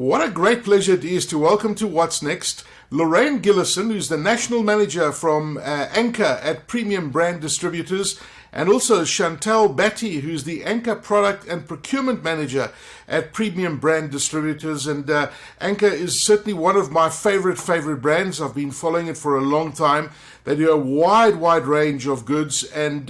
What a great pleasure it is to welcome to What's Next Lorraine Gillesen, who's the National Manager from Anker at Premium Brand Distributors, and also Chantelle Batty, who's the Anker Product and Procurement Manager at Premium Brand Distributors. And Anker is certainly one of my favorite brands. I've been following it for a long time. They do a wide range of goods. And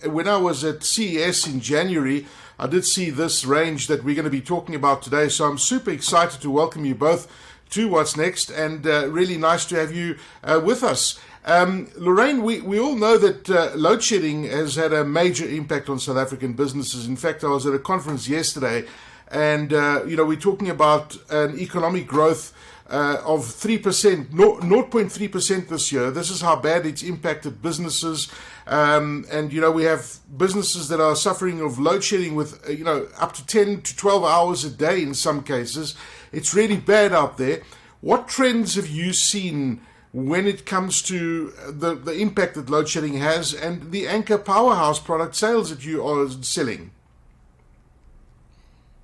when I was at CES in January, I did see this range that we're going to be talking about today. So I'm super excited to welcome you both to What's Next, and really nice to have you with us. Lorraine, we all know that load shedding has had a major impact on South African businesses. In fact, I was at a conference yesterday, and we're talking about an economic growth of 3%, 0.3% this year. This is how bad it's impacted businesses. And we have businesses that are suffering of load shedding with up to 10 to 12 hours a day in some cases. It's really bad out there. What trends have you seen when it comes to the impact that load shedding has and the Anker PowerHouse product sales that you are selling?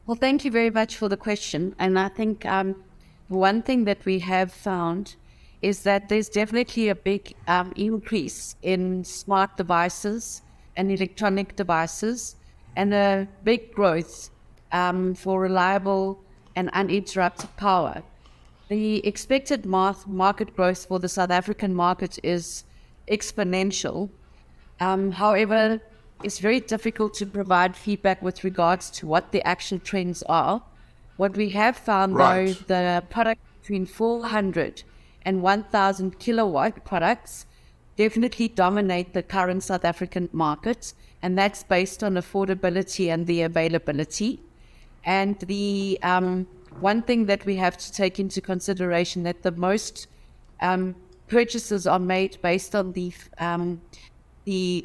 Well, thank you very much for the question. And I think one thing that we have found is that there's definitely a big increase in smart devices and electronic devices, and a big growth for reliable and uninterrupted power. The expected market growth for the South African market is exponential. However, it's very difficult to provide feedback with regards to what the actual trends are. What we have found, though, the product between 400 and 1,000 kilowatt products definitely dominate the current South African market, and that's based on affordability and the availability. And the one thing that we have to take into consideration, that the most purchases are made based on the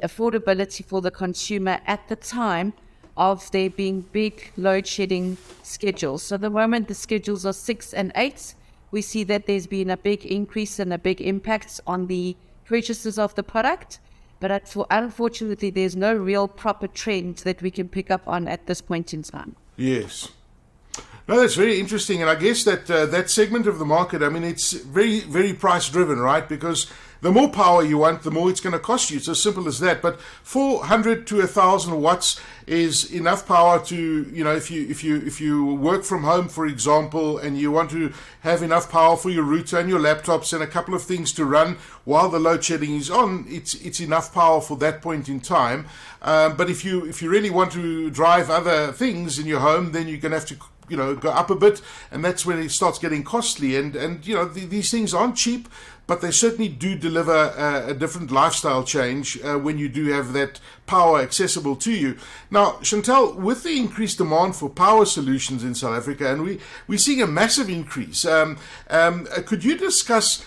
affordability for the consumer at the time of there being big load shedding schedules. So the moment the schedules are 6 and 8, we see that there's been a big increase and a big impact on the purchases of the product. But unfortunately, there's no real proper trend that we can pick up on at this point in time. Yes. No, that's very interesting. And I guess that that segment of the market, I mean, it's very price driven, right? Because the more power you want, the more it's going to cost you. It's as simple as that. But 400 to 1,000 watts is enough power to, if you work from home, for example, and you want to have enough power for your router and your laptops and a couple of things to run while the load shedding is on, it's enough power for that point in time. But if you really want to drive other things in your home, then you're going to have to go up a bit, and that's when it starts getting costly. And these things aren't cheap, but they certainly do deliver a different lifestyle change when you do have that power accessible to you. Now, Chantelle, with the increased demand for power solutions in South Africa, and we're seeing a massive increase, could you discuss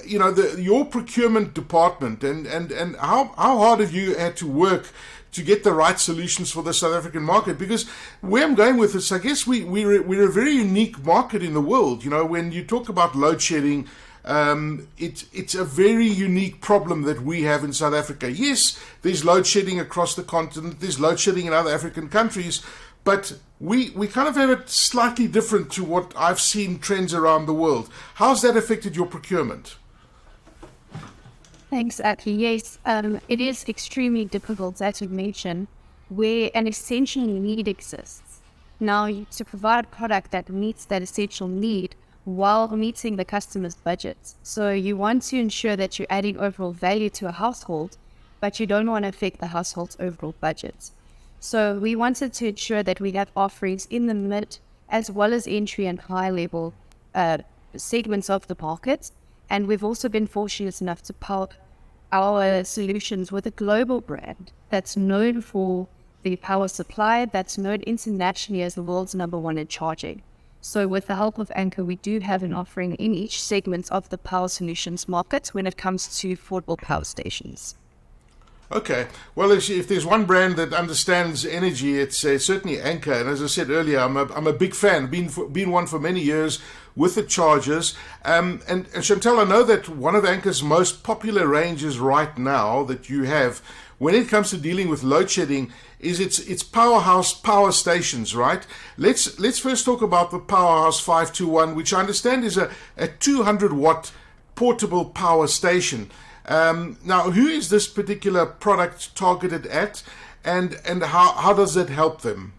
your procurement department and how hard have you had to work to get the right solutions for the South African market? Because where I'm going with this, I guess we're a very unique market in the world. When you talk about load shedding, it's a very unique problem that we have in South Africa. Yes, there's load shedding across the continent, there's load shedding in other African countries, but we kind of have it slightly different to what I've seen trends around the world. How's that affected your procurement? Thanks, Aki. Yes, it is extremely difficult, as you mentioned, where an essential need exists. Now, to provide a product that meets that essential need while meeting the customer's budgets. So you want to ensure that you're adding overall value to a household, but you don't want to affect the household's overall budgets. So we wanted to ensure that we have offerings in the mid as well as entry and high level segments of the market. And we've also been fortunate enough to power our solutions with a global brand that's known for the power supply, that's known internationally as the world's #1 in charging. So with the help of Anker, we do have an offering in each segment of the power solutions market when it comes to affordable power stations. Okay. Well, if there's one brand that understands energy, it's certainly Anker. And as I said earlier, I'm a big fan. Been one for many years with the chargers. And Chantelle, I know that one of Anker's most popular ranges right now that you have, when it comes to dealing with load shedding, is its PowerHouse power stations, right? Let's first talk about the PowerHouse 521, which I understand is a 200 watt portable power station. Now, who is this particular product targeted at, and how does it help them?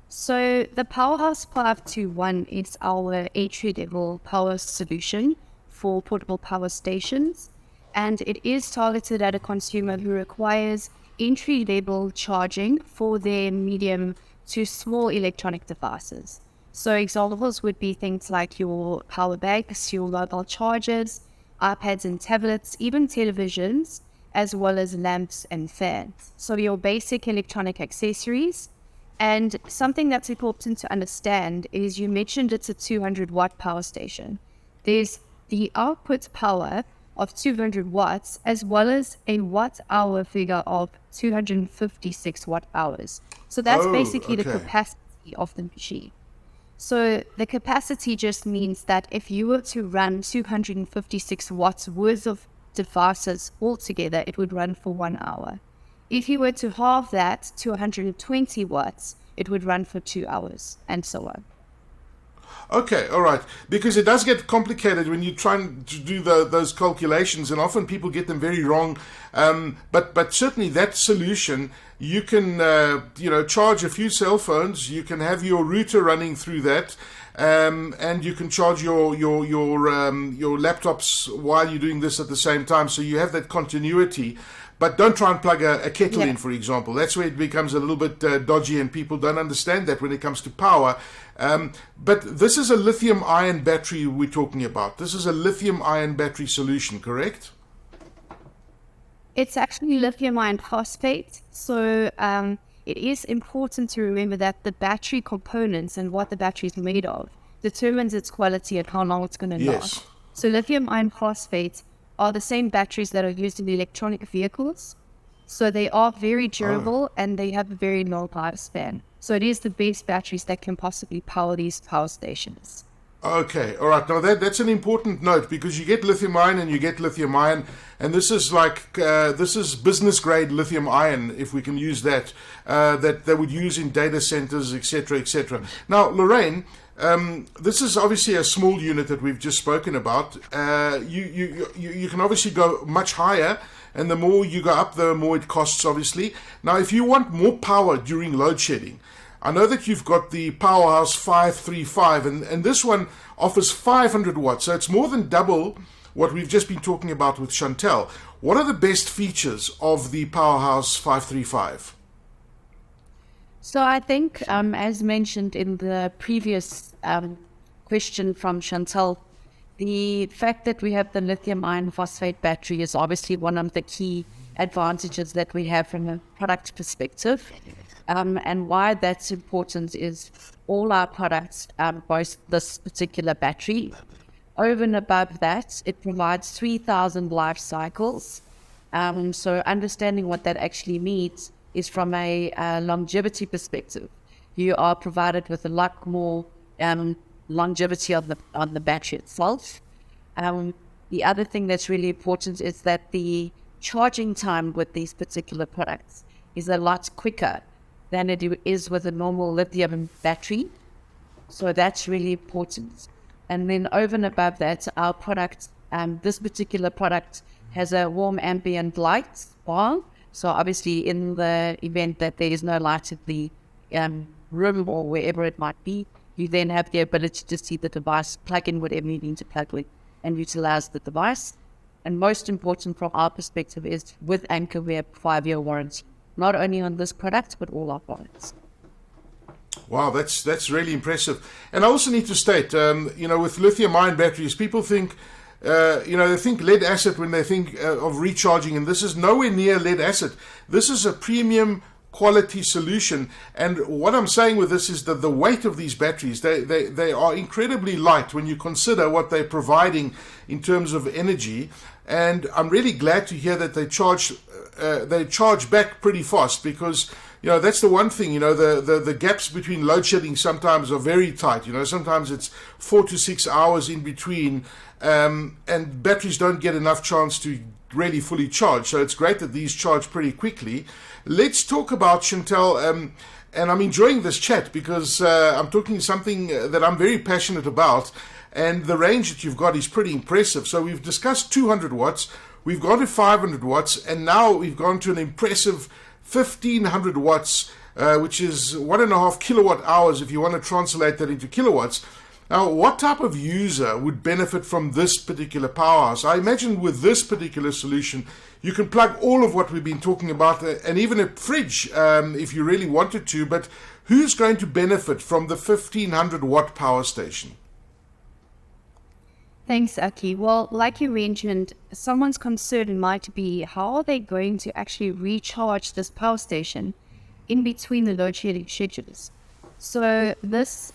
So the PowerHouse 521 is our entry-level power solution for portable power stations, and it is targeted at a consumer who requires entry-level charging for their medium to small electronic devices. So examples would be things like your power banks, your mobile chargers, iPads and tablets, even televisions, as well as lamps and fans. So your basic electronic accessories. And something that's important to understand is you mentioned it's a 200 watt power station. There's the output power of 200 watts as well as a watt hour figure of 256 watt hours. So that's basically the capacity of the machine. So the capacity just means that if you were to run 256 watts worth of devices altogether, it would run for 1 hour. If you were to halve that to 120 watts, it would run for 2 hours, and so on. Okay, all right. Because it does get complicated when you try to do those calculations, and often people get them very wrong. But certainly that solution, you can charge a few cell phones. You can have your router running through that, and you can charge your laptops while you're doing this at the same time. So you have that continuity. But don't try and plug a kettle in, for example. That's where it becomes a little bit dodgy, and people don't understand that when it comes to power. But this is a lithium-ion battery we're talking about. This is a lithium-ion battery solution, correct? It's actually lithium iron phosphate. So it is important to remember that the battery components and what the battery is made of determines its quality and how long it's going to last. So lithium iron phosphate are the same batteries that are used in electronic vehicles. So they are very durable and they have a very long lifespan. So it is the best batteries that can possibly power these power stations. Okay, all right. Now that's an important note, because you get lithium ion and you get lithium ion, and this is this is business grade lithium ion, if we can use that, that they would use in data centers, etc., etc. Now, Lorraine, this is obviously a small unit that we've just spoken about. You can obviously go much higher, and the more you go up, the more it costs, obviously. Now, if you want more power during load shedding, I know that you've got the PowerHouse 535, and this one offers 500 watts, so it's more than double what we've just been talking about with Chantelle. What are the best features of the PowerHouse 535? So I think, as mentioned in the previous question from Chantelle, the fact that we have the lithium iron phosphate battery is obviously one of the key advantages that we have from a product perspective. And why that's important is all our products boast this particular battery. Over and above that, it provides 3,000 life cycles. So understanding what that actually means is from a longevity perspective. You are provided with a lot more longevity on the battery itself. The other thing that's really important is that the charging time with these particular products is a lot quicker than it is with a normal lithium battery. So that's really important. And then over and above that, our product, this particular product has a warm ambient light bar. So obviously in the event that there is no light in the room or wherever it might be, you then have the ability to see the device, plug in whatever you need to plug with, and utilize the device. And most important from our perspective is with Anker, we have 5-year warranty, not only on this product, but all our products. Wow, that's really impressive. And I also need to state, with lithium-ion batteries, people think, they think lead acid when they think of recharging, and this is nowhere near lead acid. This is a premium quality solution. And what I'm saying with this is that the weight of these batteries, they are incredibly light when you consider what they're providing in terms of energy. And I'm really glad to hear that they charge back pretty fast, because that's the one thing. The gaps between load shedding sometimes are very tight. Sometimes it's 4 to 6 hours in between, and batteries don't get enough chance to really fully charge. So it's great that these charge pretty quickly. Let's talk about, Chantelle, and I'm enjoying this chat because I'm talking something that I'm very passionate about, and the range that you've got is pretty impressive. So we've discussed 200 watts, we've gone to 500 watts, and now we've gone to an impressive 1500 watts, which is 1.5 kilowatt hours if you want to translate that into kilowatts. Now, what type of user would benefit from this particular powerhouse? I imagine with this particular solution, you can plug all of what we've been talking about, and even a fridge if you really wanted to, but who's going to benefit from the 1500 watt power station? Thanks, Aki. Well, like you mentioned, someone's concern might be how are they going to actually recharge this power station in between the load shedding schedules. So this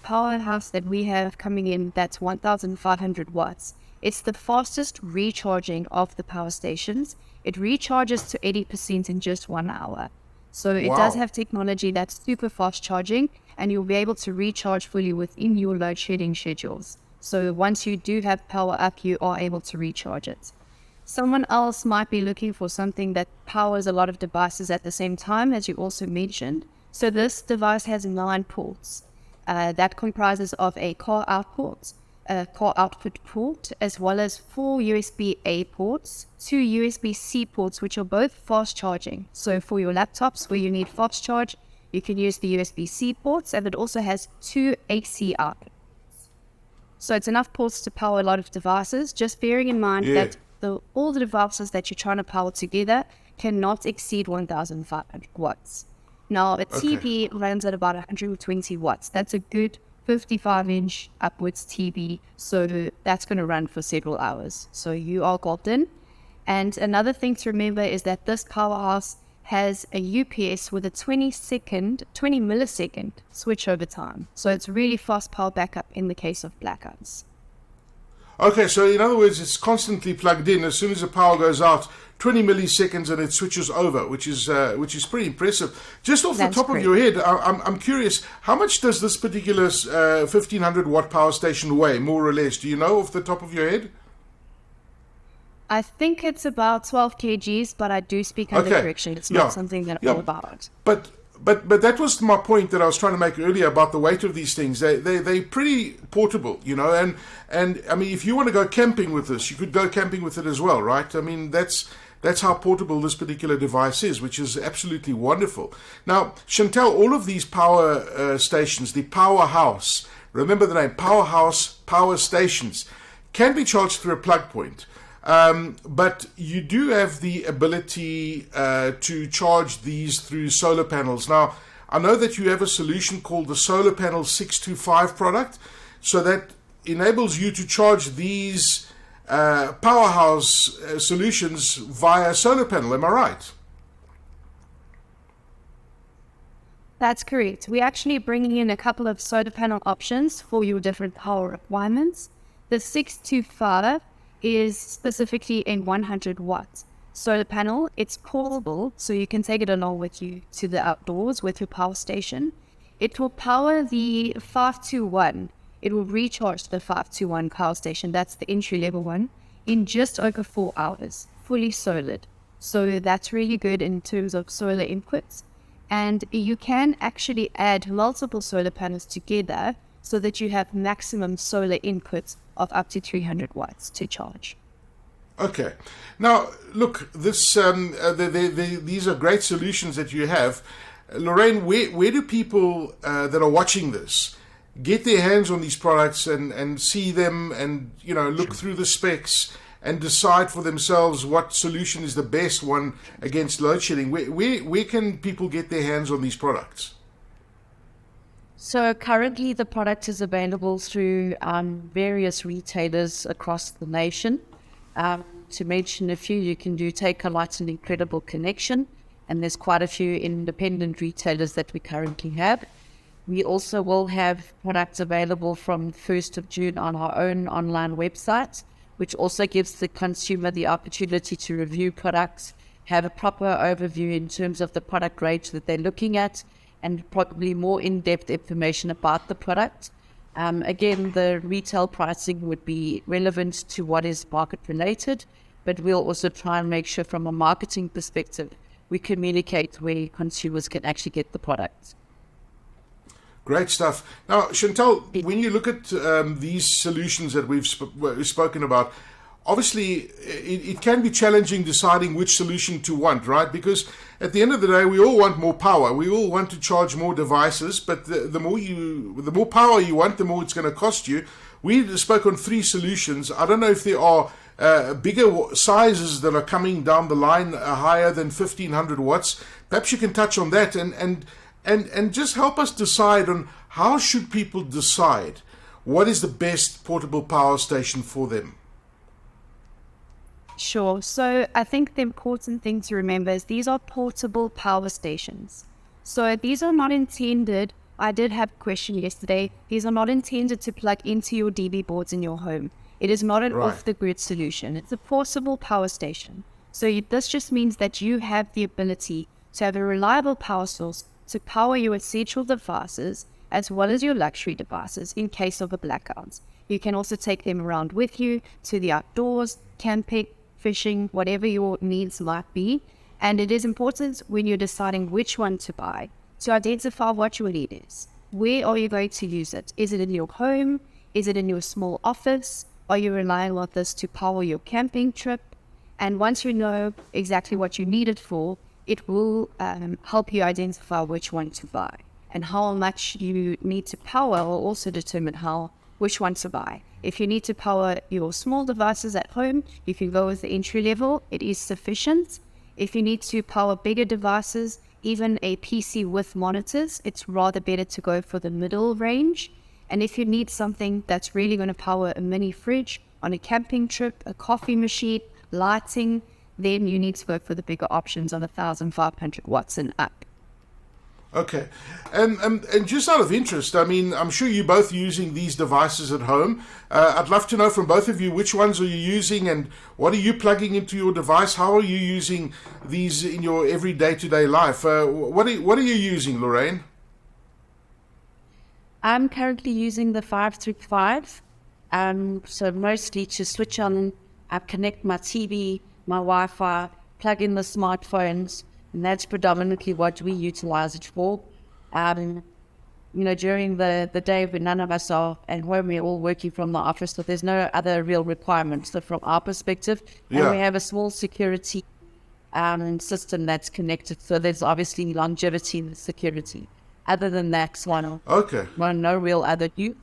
powerhouse that we have coming in, that's 1,500 watts. It's the fastest recharging of the power stations. It recharges to 80% in just 1 hour. So it does have technology that's super fast charging, and you'll be able to recharge fully within your load shedding schedules. So once you do have power up, you are able to recharge it. Someone else might be looking for something that powers a lot of devices at the same time, as you also mentioned. So this device has 9 ports. That comprises of a car output, a car output port, as well as 4 USB-A ports, 2 USB-C ports, which are both fast charging. So for your laptops where you need fast charge, you can use the USB-C ports, and it also has 2 AC outputs. So it's enough ports to power a lot of devices, just bearing in mind that all the devices that you're trying to power together cannot exceed 1,500 watts. Now, a TV runs at about 120 watts. That's a good 55-inch upwards TV, so that's going to run for several hours. So you are golden. And another thing to remember is that this powerhouse has a UPS with a 20 millisecond switchover time. So it's really fast power backup in the case of blackouts. Okay, so in other words, it's constantly plugged in. As soon as the power goes out, 20 milliseconds and it switches over, which is pretty impressive. Just off the top of your head, I'm curious, how much does this particular 1500 watt power station weigh, more or less? Do you know off the top of your head? I think it's about 12 kgs, but I do speak under correction. It's not something that I'm all about. But that was my point that I was trying to make earlier about the weight of these things. They're pretty portable, and I mean, if you want to go camping with this, you could go camping with it as well, right? I mean, that's how portable this particular device is, which is absolutely wonderful. Now, Chantelle, all of these power stations, the PowerHouse, remember the name, PowerHouse power stations, can be charged through a plug point. But you do have the ability to charge these through solar panels. Now, I know that you have a solution called the Solar Panel 625 product, so that enables you to charge these powerhouse solutions via solar panel. Am I right? That's correct. We're actually bringing in a couple of solar panel options for your different power requirements. The 625 is specifically a 100 watt solar panel. It's portable, so you can take it along with you to the outdoors with your power station. It will power the 521. It will recharge the 521 power station. That's the entry level one in just over 4 hours, fully solared. So that's really good in terms of solar inputs. And you can actually add multiple solar panels together so that you have maximum solar inputs of up to 300 watts to charge. Okay. Now, look, this these are great solutions that you have. Lorraine, where do people that are watching this get their hands on these products and see them and, look through the specs and decide for themselves what solution is the best one against load shedding? Where can people get their hands on these products? So currently the product is available through various retailers across the nation. To mention a few, you can do Take a Light and Incredible Connection. and there's quite a few independent retailers that we currently have. We also will have products available from 1st of June on our own online website, which also gives the consumer the opportunity to review products, have a proper overview in terms of the product range that they're looking at, and probably more in-depth information about the product. Again, the retail pricing would be relevant to what is market related, but we'll also try and make sure from a marketing perspective, we communicate where consumers can actually get the product. Great stuff. Now, Chantelle, when you look at these solutions that we've spoken about, obviously it can be challenging deciding which solution to want, right? Because at the end of the day, we all want more power. We all want to charge more devices, but the more power you want, the more it's going to cost you. We spoke on 3 solutions. I don't know if there are bigger sizes that are coming down the line higher than 1500 watts. Perhaps you can touch on that and just help us decide on how should people decide what is the best portable power station for them. Sure. So I think the important thing to remember is these are portable power stations. So these are not intended, I did have a question yesterday, these are not intended to plug into your DB boards in your home. It is not an off-the-grid solution. It's a portable power station. So this just means that you have the ability to have a reliable power source to power your essential devices as well as your luxury devices in case of a blackout. You can also take them around with you to the outdoors, camping, fishing, whatever your needs might be. And it is important when you're deciding which one to buy to identify what your need is. Where are you going to use it? Is it in your home? Is it in your small office? Are you relying on this to power your camping trip? And once you know exactly what you need it for, it will help you identify which one to buy. And how much you need to power will also determine which one to buy. If you need to power your small devices at home, you can go with the entry level. It is sufficient. If you need to power bigger devices, even a PC with monitors, it's rather better to go for the middle range. And if you need something that's really going to power a mini fridge on a camping trip, a coffee machine, lighting, then you need to go for the bigger options on 1,500 watts and up. Okay. And just out of interest, I mean, I'm sure you're both using these devices at home. I'd love to know from both of you, which ones are you using and what are you plugging into your device? How are you using these in your every day-to-day life? What are you using, Lorraine? I'm currently using the 535. So mostly to switch on, I connect my TV, my Wi-Fi, plug in the smartphones, and that's predominantly what we utilize it for. During the day when none of us are at home, we're all working from the office, so there's no other real requirements. So from our perspective, and we have a small security system that's connected, so there's obviously longevity in the security. Other than that, no real other use,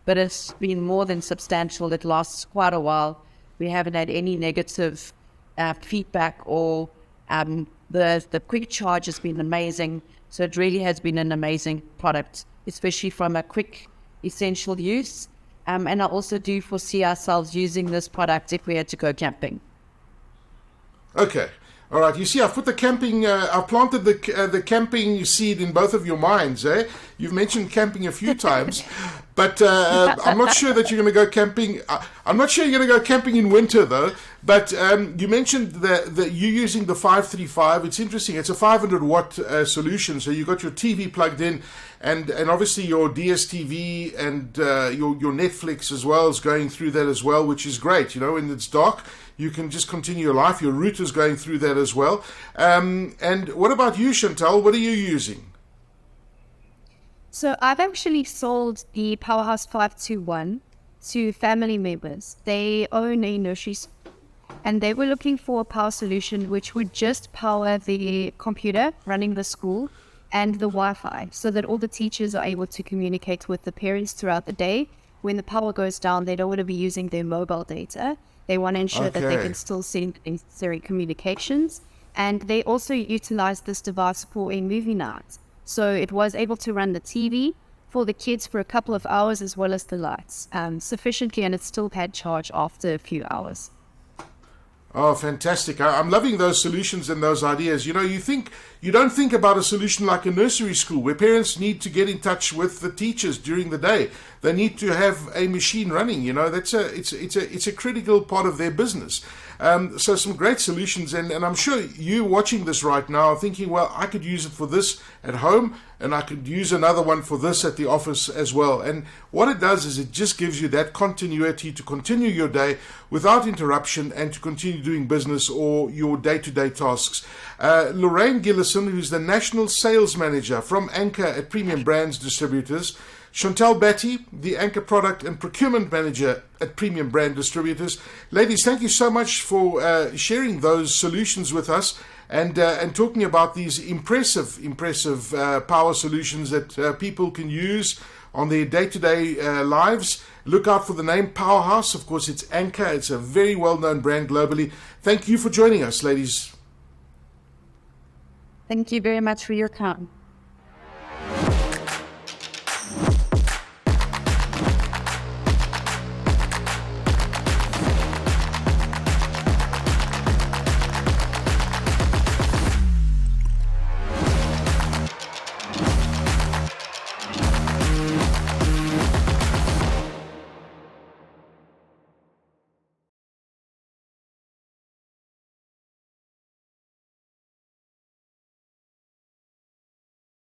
but it's been more than substantial. It lasts quite a while. We haven't had any negative feedback or the quick charge has been amazing. So it really has been an amazing product, especially from a quick, essential use. And I also do foresee ourselves using this product if we had to go camping. Okay. All right. You see, I've put the camping, I've planted the camping seed in both of your minds, eh? You've mentioned camping a few times, but I'm not sure that you're going to go camping. I'm not sure you're going to go camping in winter, though. But you mentioned that you're using the 535. It's interesting. It's a 500 watt solution. So you got your TV plugged in, and obviously your DSTV and your Netflix as well is going through that as well, which is great. When it's dark, you can just continue your life. Your router's going through that as well. And what about you, Chantelle? What are you using? So I've actually sold the PowerHouse 521 to family members. They own a nursery school, and they were looking for a power solution which would just power the computer running the school and the Wi-Fi, so that all the teachers are able to communicate with the parents throughout the day. When the power goes down, they don't want to be using their mobile data. They want to ensure that they can still send necessary communications. And they also utilize this device for a movie night. So it was able to run the TV for the kids for a couple of hours as well as the lights sufficiently, and it still had charge after a few hours. Oh, fantastic. I'm loving those solutions and those ideas. You know, you don't think about a solution like a nursery school where parents need to get in touch with the teachers during the day. They need to have a machine running. You know, it's a critical part of their business. So some great solutions, and I'm sure you watching this right now are thinking, well, I could use it for this at home, and I could use another one for this at the office as well. And what it does is it just gives you that continuity to continue your day without interruption and to continue doing business or your day-to-day tasks. Lorraine Gillesen, who's the National Sales Manager from Anker at Premium Brand Distributors, Chantelle Batty, the Anker Product and Procurement Manager at Premium Brand Distributors. Ladies, thank you so much for sharing those solutions with us and talking about these impressive power solutions that people can use on their day-to-day lives. Look out for the name PowerHouse. Of course, it's Anker. It's a very well-known brand globally. Thank you for joining us, ladies. Thank you very much for your time.